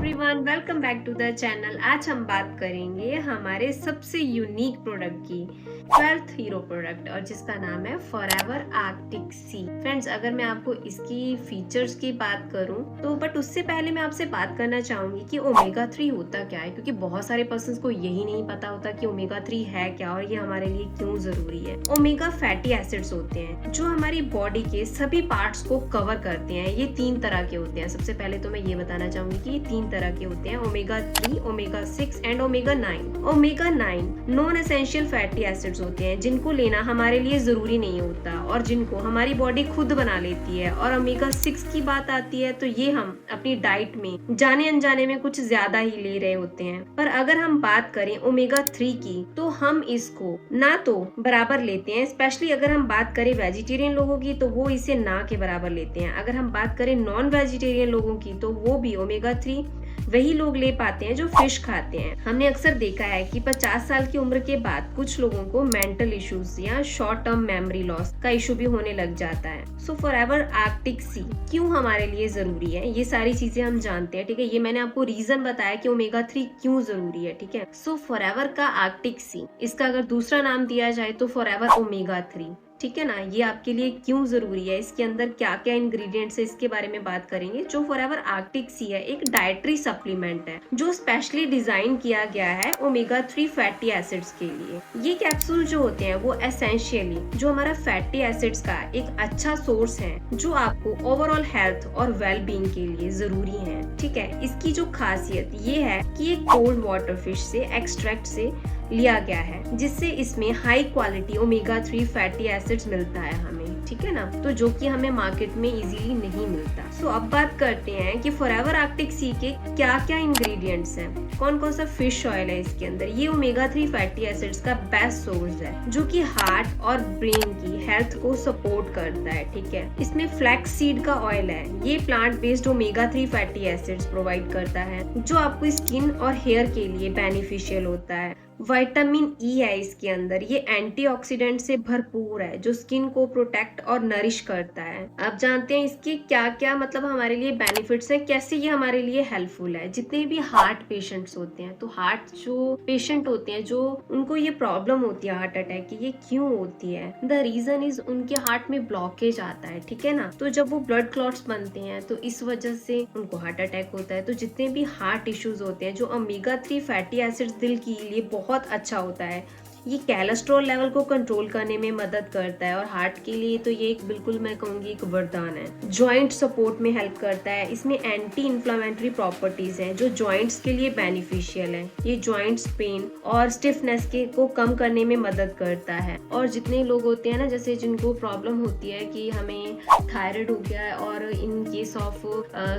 Everyone, welcome back to the channel. आज हम बात करेंगे हमारे सबसे यूनिक प्रोडक्ट की, 12th हीरो प्रोडक्ट, और जिसका नाम है फॉरएवर आर्कटिक सी। फ्रेंड्स, अगर मैं आपको इसकी फीचर्स की बात करूं तो बट उससे पहले मैं आपसे बात करना चाहूंगी कि ओमेगा 3 होता क्या है, क्योंकि बहुत सारे पर्सन को यही नहीं पता होता कि ओमेगा 3 है क्या और ये हमारे लिए क्यों जरूरी है। ओमेगा फैटी एसिड्स होते हैं जो हमारी बॉडी के सभी पार्ट्स को कवर करते हैं। ये 3 तरह के होते हैं। सबसे पहले तो मैं ये बताना चाहूंगी कि ये 3 तरह के होते हैं, omega 3, omega 6 and omega 9। Omega 9 non essential fatty acids होते हैं जिनको लेना हमारे लिए जरूरी नहीं होता और जिनको हमारी बॉडी खुद बना लेती है। और ओमेगा 6 की बात आती है तो ये हम अपनी डाइट में जाने अनजाने में कुछ ज्यादा ही ले रहे होते हैं। पर अगर हम बात करें ओमेगा 3 की तो हम इसको ना तो बराबर लेते हैं, स्पेशली अगर हम बात करें वेजिटेरियन लोगों की तो वो इसे ना के बराबर लेते हैं। अगर हम बात करें नॉन वेजिटेरियन लोगों की तो वो भी ओमेगा 3 वही लोग ले पाते हैं जो फिश खाते हैं। हमने अक्सर देखा है कि 50 साल की उम्र के बाद कुछ लोगों को मेंटल इश्यूज या शॉर्ट टर्म मेमोरी लॉस का इशू भी होने लग जाता है। सो फॉरएवर आर्कटिक सी क्यों हमारे लिए जरूरी है, ये सारी चीजें हम जानते हैं। ठीक है, ये मैंने आपको रीजन बताया कि ओमेगा 3 क्यों जरूरी है। ठीक है, सो फॉरएवर का आर्कटिक सी, इसका अगर दूसरा नाम दिया जाए तो फॉरएवर ओमेगा 3। ठीक है ना, ये आपके लिए क्यों जरूरी है, इसके अंदर क्या क्या इंग्रेडिएंट्स है, इसके बारे में बात करेंगे। जो फॉरएवर आर्कटिक सी है एक डाइटरी सप्लीमेंट है जो स्पेशली डिजाइन किया गया है ओमेगा 3 फैटी एसिड्स के लिए। ये कैप्सूल जो होते हैं वो एसेंशियली जो हमारा फैटी एसिड्स का एक अच्छा सोर्स है जो आपको ओवरऑल हेल्थ और वेल बीइंग के लिए जरूरी है। ठीक है, इसकी जो खासियत ये है कि ये कोल्ड वाटर फिश से एक्सट्रैक्ट से लिया गया है जिससे इसमें high quality omega 3 fatty acids मिलता है हमें। ठीक है ना, तो जो कि हमें मार्केट में इजीली नहीं मिलता। सो अब बात करते हैं कि फॉरएवर आर्कटिक सी के क्या क्या इंग्रेडिएंट्स हैं, कौन कौन सा फिश ऑयल है इसके अंदर। ये ओमेगा 3 फैटी एसिड्स का बेस्ट सोर्स है जो कि हार्ट और ब्रेन की हेल्थ को सपोर्ट करता है। ठीक है, इसमें फ्लैक्स सीड का ऑयल है, ये plant based omega 3 fatty acids provide करता है जो आपको स्किन और हेयर के लिए बेनिफिशियल होता है। विटामिन ई है इसके अंदर, ये एंटीऑक्सीडेंट से भरपूर है जो स्किन को प्रोटेक्ट और नरिश करता है। आप जानते हैं इसके क्या क्या मतलब हमारे लिए बेनिफिट्स हैं, कैसे ये हमारे लिए हेल्पफुल है। जितने भी हार्ट पेशेंट्स होते हैं, तो हार्ट जो पेशेंट होते हैं जो उनको ये प्रॉब्लम होती है हार्ट अटैक की, ये क्यों होती है, द रीजन इज उनके हार्ट में ब्लॉकेज आता है। ठीक है ना, तो जब वो ब्लड क्लॉट्स बनते हैं तो इस वजह से उनको हार्ट अटैक होता है। तो जितने भी हार्ट इश्यूज होते हैं, जो ओमेगा 3 फैटी एसिड्स दिल के लिए बहुत अच्छा होता है। ये कोलेस्ट्रॉल लेवल को कंट्रोल करने में मदद करता है और हार्ट के लिए तो ये एक बिल्कुल मैं कहूंगी एक वरदान है। जॉइंट सपोर्ट में हेल्प करता है, इसमें एंटी इन्फ्लेमेटरी प्रॉपर्टीज हैं जो जॉइंट्स के लिए बेनिफिशियल है। ये जॉइंट्स पेन और स्टिफनेस के को कम करने में मदद करता है। और जितने लोग होते हैं ना, जैसे जिनको प्रॉब्लम होती है कि हमें थायराइड हो गया है और इन केस ऑफ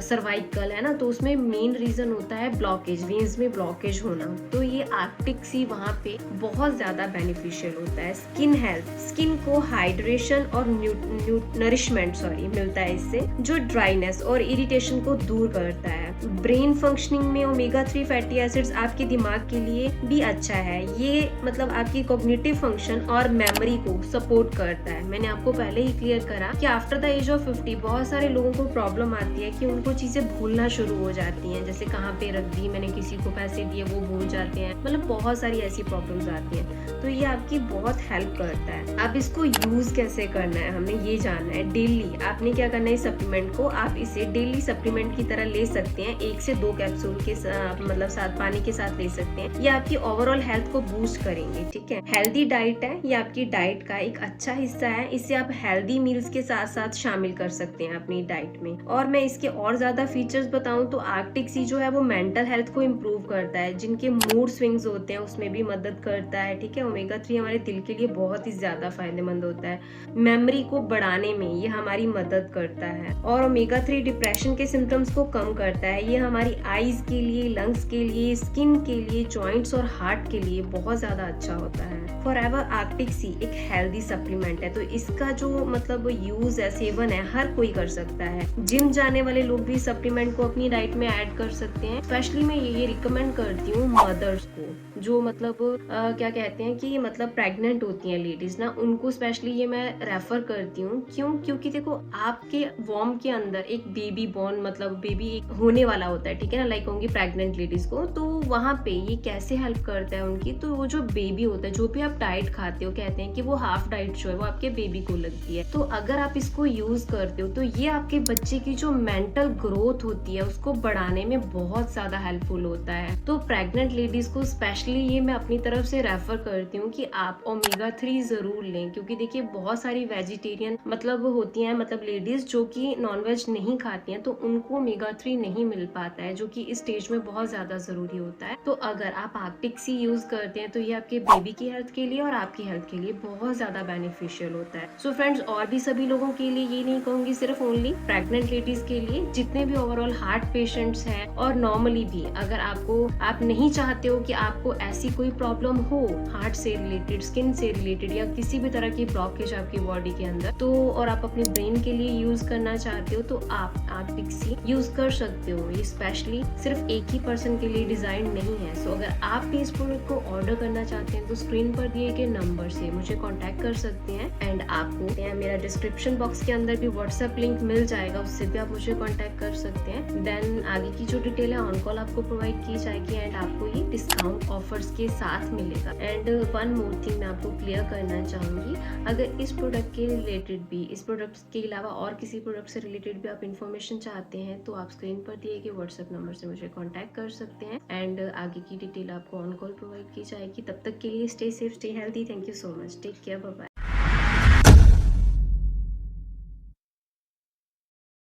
सर्वाइकल है ना, तो उसमें मेन रीजन होता है ब्लॉकेज, वेन्स में ब्लॉकेज होना। तो ये आर्कटिक सी वहाँ पे बहुत ज्यादा बेनिफिशियल होता है। स्किन हेल्थ, स्किन को हाइड्रेशन और नरिशमेंट मिलता है इससे, जो ड्राइनेस और इरिटेशन को दूर करता है। ब्रेन फंक्शनिंग में ओमेगा 3 फैटी एसिड्स आपके दिमाग के लिए भी अच्छा है। ये मतलब आपकी कॉग्निटिव फंक्शन और मेमोरी को सपोर्ट करता है। मैंने आपको पहले ही क्लियर करा कि आफ्टर द एज ऑफ 50 बहुत सारे लोगों को प्रॉब्लम आती है कि उनको चीजें भूलना शुरू हो जाती हैं, जैसे कहाँ पे रख दी, मैंने किसी को पैसे दिए, वो भूल जाते हैं, मतलब बहुत सारी ऐसी प्रॉब्लम्स आती हैं। तो ये आपकी बहुत हेल्प करता है। अब इसको यूज कैसे करना है हमें ये जानना है। डेली आपने क्या करना है, सप्लीमेंट को आप इसे डेली सप्लीमेंट की तरह ले सकते हैं, 1 से 2 कैप्सूल के मतलब साथ पानी के साथ ले सकते हैं। ये आपकी ओवरऑल हेल्थ को बूस्ट करेंगे। ठीक है, हेल्दी डाइट है, ये आपकी डाइट का एक अच्छा हिस्सा है। इसे आप हेल्दी मील्स के साथ साथ शामिल कर सकते हैं अपनी डाइट में। और मैं इसके और ज्यादा फीचर्स बताऊं तो आर्कटिक सी जो है वो मेंटल हेल्थ को इम्प्रूव करता है, जिनके मूड स्विंग्स होते हैं उसमें भी मदद करता है। ठीक है, ओमेगा 3 हमारे दिल के लिए बहुत ही ज्यादा फायदेमंद होता है। मेमोरी को बढ़ाने में ये हमारी मदद करता है। और ओमेगा 3 डिप्रेशन के सिम्टम्स को कम करता है। ये हमारी आईज के लिए, लंग्स के लिए, स्किन के लिए, जॉइंट्स और हार्ट के लिए बहुत ज्यादा अच्छा होता है। फॉरएवर आर्कटिक सी एक हेल्दी सप्लीमेंट है, तो इसका जो मतलब यूज है, सेवन है, हर कोई कर सकता है। जिम जाने वाले लोग भी सप्लीमेंट को अपनी डाइट में ऐड कर सकते हैं। स्पेशली मैं ये रिकमेंड करती हूँ मदर्स को, जो मतलब क्या कहते हैं कि मतलब प्रेग्नेंट होती हैं लेडीज ना, उनको स्पेशली ये मैं रेफर करती हूँ। क्यों? क्योंकि देखो आपके वॉर्म के अंदर एक बेबी बॉर्न मतलब बेबी होने होने वाला होता है, ठीक है ना, लाइक होंगी प्रेग्नेंट लेडीज को, तो वहाँ पे ये कैसे हेल्प करता है उनकी, तो वो जो बेबी होता है, जो भी आप डाइट खाते हो, कहते हैं कि वो हाफ डाइट जो है वो आपके बेबी को लगती है, तो अगर आप इसको यूज करते हो तो ये आपके बच्चे की जो मेंटल ग्रोथ होती है उसको बढ़ाने में बहुत ज्यादा हेल्पफुल होता है। तो प्रेग्नेंट लेडीज को स्पेशली ये मैं अपनी तरफ से रेफर करती हूँ कि आप ओमेगा 3 जरूर लें, क्योंकि देखिए बहुत सारी वेजिटेरियन मतलब होती हैं, मतलब लेडीज जो कि नॉनवेज नहीं खाती हैं, तो उनको ओमेगा 3 नहीं मिल पाता है, जो कि इस स्टेज में बहुत ज्यादा जरूरी होता है। तो अगर आप आर्कटिक सी यूज करते हैं तो ये आपके बेबी की हेल्थ के लिए और आपकी हेल्थ के लिए बहुत ज्यादा बेनिफिशियल होता है। सो फ्रेंड्स, और भी सभी लोगों के लिए, ये नहीं कहूंगी सिर्फ ओनली प्रेग्नेंट लेडीज के लिए, जितने भी ओवरऑल हार्ट पेशेंट्स हैं और नॉर्मली भी अगर आप नहीं चाहते हो कि आपको ऐसी कोई प्रॉब्लम हो हार्ट से रिलेटेड, स्किन से रिलेटेड या किसी भी तरह की ब्लॉकेज आपकी बॉडी के अंदर, तो और आप अपने ब्रेन के लिए यूज करना चाहते हो तो आप आर्कटिक सी यूज कर सकते हो। ये स्पेशली सिर्फ एक ही पर्सन के लिए डिजाइन नहीं है। सो अगर आप भी इस प्रोडक्ट को ऑर्डर करना चाहते हैं तो स्क्रीन पर दिए गए नंबर से मुझे कांटेक्ट कर सकते हैं, एंड आपको मेरा डिस्क्रिप्शन बॉक्स के अंदर भी व्हाट्सएप लिंक मिल जाएगा, उससे भी आप मुझे कांटेक्ट कर सकते हैं। देन आगे की जो डिटेल है ऑन कॉल आपको प्रोवाइड की जाएगी, एंड आपको ये डिस्काउंट ऑफर्स के साथ मिलेगा। एंड वन मोर थिंग मैं आपको क्लियर करना चाहूंगी, अगर इस प्रोडक्ट के रिलेटेड भी, इस प्रोडक्ट के अलावा और किसी प्रोडक्ट से रिलेटेड भी आप इन्फॉर्मेशन चाहते हैं तो आप स्क्रीन पर दिए गए व्हाट्सएप नंबर से मुझे कांटेक्ट कर सकते हैं, एंड आगे की डिटेल आपको ऑन कॉल प्रोवाइड की जाएगी। तब तक के लिए stay safe, stay healthy. Thank you so much, take care, bye bye.